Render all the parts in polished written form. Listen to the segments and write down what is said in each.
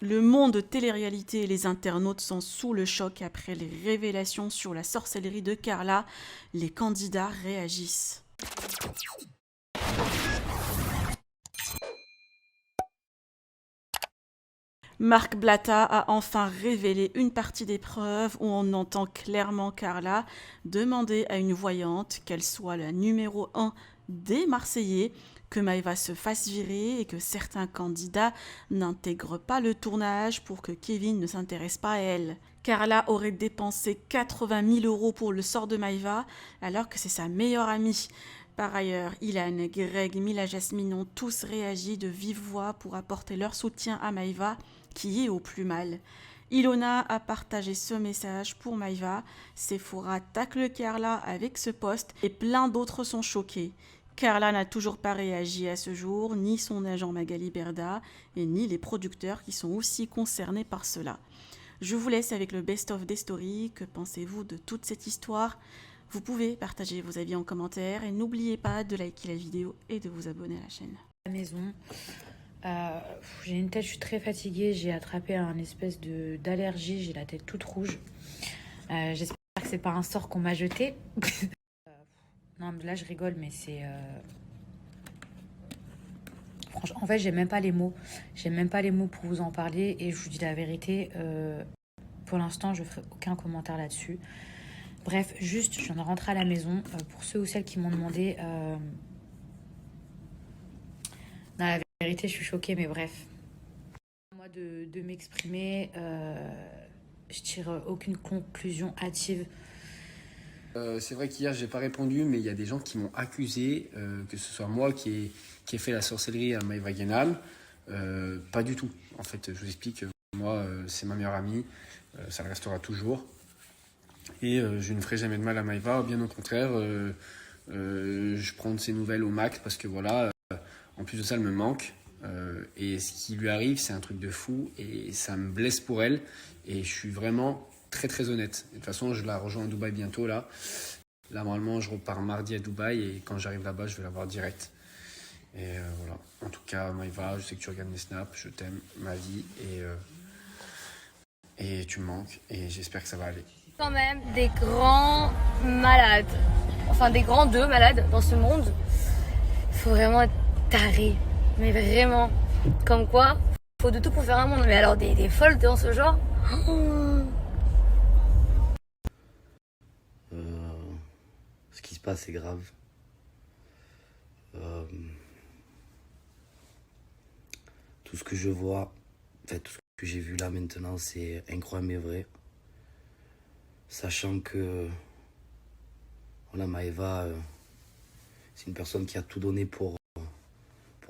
Le monde de télé-réalité et les internautes sont sous le choc après les révélations sur la sorcellerie de Carla. Les candidats réagissent. Marc Blatta a enfin révélé une partie des preuves où on entend clairement Carla demander à une voyante qu'elle soit la numéro un des Marseillais, que Maëva se fasse virer et que certains candidats n'intègrent pas le tournage pour que Kevin ne s'intéresse pas à elle. Carla aurait dépensé 80 000 euros pour le sort de Maëva alors que c'est sa meilleure amie. Par ailleurs, Ilan, Greg, Mila Jasmine ont tous réagi de vive voix pour apporter leur soutien à Maëva, qui est au plus mal. Ilona a partagé ce message pour Maëva, Sephora tacle Carla avec ce post et plein d'autres sont choqués. Carla n'a toujours pas réagi à ce jour, ni son agent Magali Berda, et ni les producteurs qui sont aussi concernés par cela. Je vous laisse avec le best-of des stories. Que pensez-vous de toute cette histoire? Vous pouvez partager vos avis en commentaire et n'oubliez pas de liker la vidéo et de vous abonner à la chaîne. La maison. J'ai une tête, je suis très fatiguée. J'ai attrapé un espèce d'allergie. J'ai la tête toute rouge. J'espère que c'est pas un sort qu'on m'a jeté. Non, mais là je rigole, mais c'est. Franchement, en fait, j'ai même pas les mots. J'ai même pas les mots pour vous en parler. Et je vous dis la vérité. Pour l'instant, je ferai aucun commentaire là-dessus. Bref, juste, je viens de rentrer à la maison. Pour ceux ou celles qui m'ont demandé. Non, la vérité, je suis choquée, mais bref. Moi de m'exprimer, je tire aucune conclusion hâtive. C'est vrai qu'hier j'ai pas répondu, mais il y a des gens qui m'ont accusé que ce soit moi qui ai fait la sorcellerie à Maëva Guénam. Pas du tout. En fait, je vous explique, moi c'est ma meilleure amie, ça le restera toujours. Et je ne ferai jamais de mal à Maëva, bien au contraire. Je prends de ses nouvelles au max parce que voilà, en plus de ça, elle me manque. Et ce qui lui arrive, c'est un truc de fou et ça me blesse pour elle. Et je suis vraiment très très honnête. De toute façon, je la rejoins à Dubaï bientôt là. Là, normalement, je repars mardi à Dubaï et quand j'arrive là-bas, je vais la voir direct. Et voilà. En tout cas, Maëva, je sais que tu regardes mes snaps, je t'aime, ma vie et tu me manques et j'espère que ça va aller. Quand même des grands malades, enfin des grands deux malades dans ce monde. Il faut vraiment être taré, mais vraiment. Comme quoi, faut de tout pour faire un monde. Mais alors des folles dans ce genre. Ce qui se passe est grave. Tout ce que je vois, enfin tout ce que j'ai vu là maintenant, c'est incroyable mais vrai. Sachant que voilà, Maëva, c'est une personne qui a tout donné pour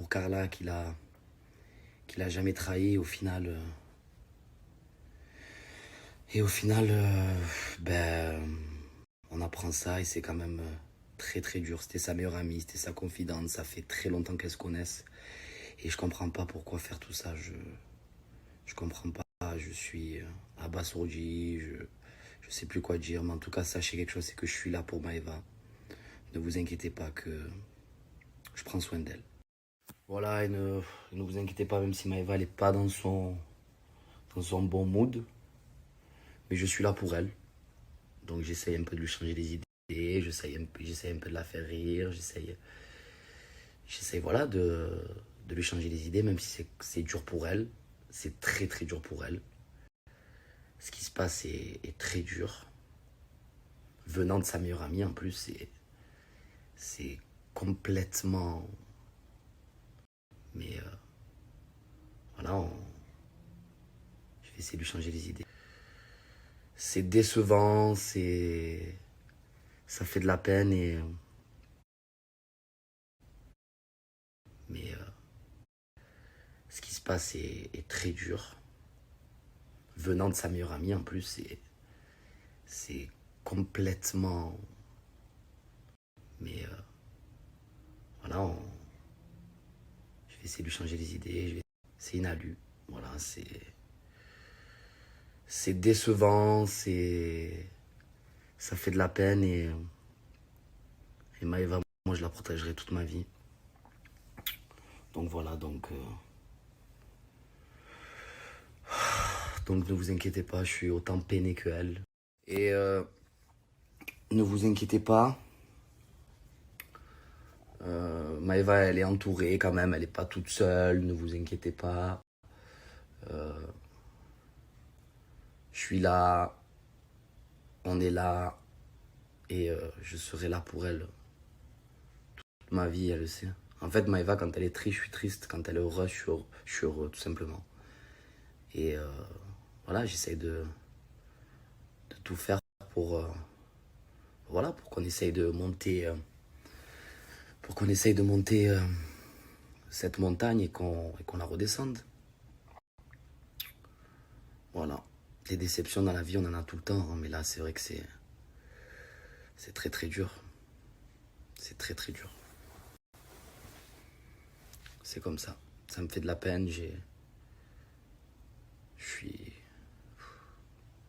Carla, qui l'a jamais trahi au final. Et au final, ben, on apprend ça et c'est quand même très très dur. C'était sa meilleure amie, c'était sa confidente, ça fait très longtemps qu'elles se connaissent. Et je comprends pas pourquoi faire tout ça, je comprends pas, je suis abasourdi, je sais plus quoi dire. Mais en tout cas, sachez quelque chose, c'est que je suis là pour Maëva. Ne vous inquiétez pas que je prends soin d'elle. Voilà, et ne vous inquiétez pas, même si Maëva n'est pas dans son bon mood. Mais je suis là pour elle. Donc j'essaye un peu de lui changer les idées, j'essaye un peu de la faire rire, j'essaye voilà, de lui changer les idées, même si c'est dur pour elle. C'est très très dur pour elle. Ce qui se passe est très dur. Venant de sa meilleure amie, en plus, c'est complètement... Mais voilà, je vais essayer de lui changer les idées. C'est décevant, ça fait de la peine mais ce qui se passe est très dur. Venant de sa meilleure amie, en plus, c'est complètement... Mais voilà, je vais essayer de lui changer les idées. C'est inalu. Voilà, c'est décevant, ça fait de la peine et Maëva, moi, je la protégerai toute ma vie. Donc voilà, donc Donc ne vous inquiétez pas, je suis autant peiné que elle. Et ne vous inquiétez pas. Maëva, elle est entourée quand même, elle n'est pas toute seule, ne vous inquiétez pas. Je suis là, on est là, et je serai là pour elle. Toute ma vie, elle le sait. En fait, Maëva, quand elle est triste, je suis triste. Quand elle est heureuse, je suis heureux, tout simplement. Et voilà, j'essaye de tout faire pour, voilà, pour qu'on essaye de monter, cette montagne et qu'on la redescende. Voilà. Les déceptions dans la vie, on en a tout le temps, hein, mais là, c'est vrai que c'est très très dur. C'est très très dur. C'est comme ça. Ça me fait de la peine.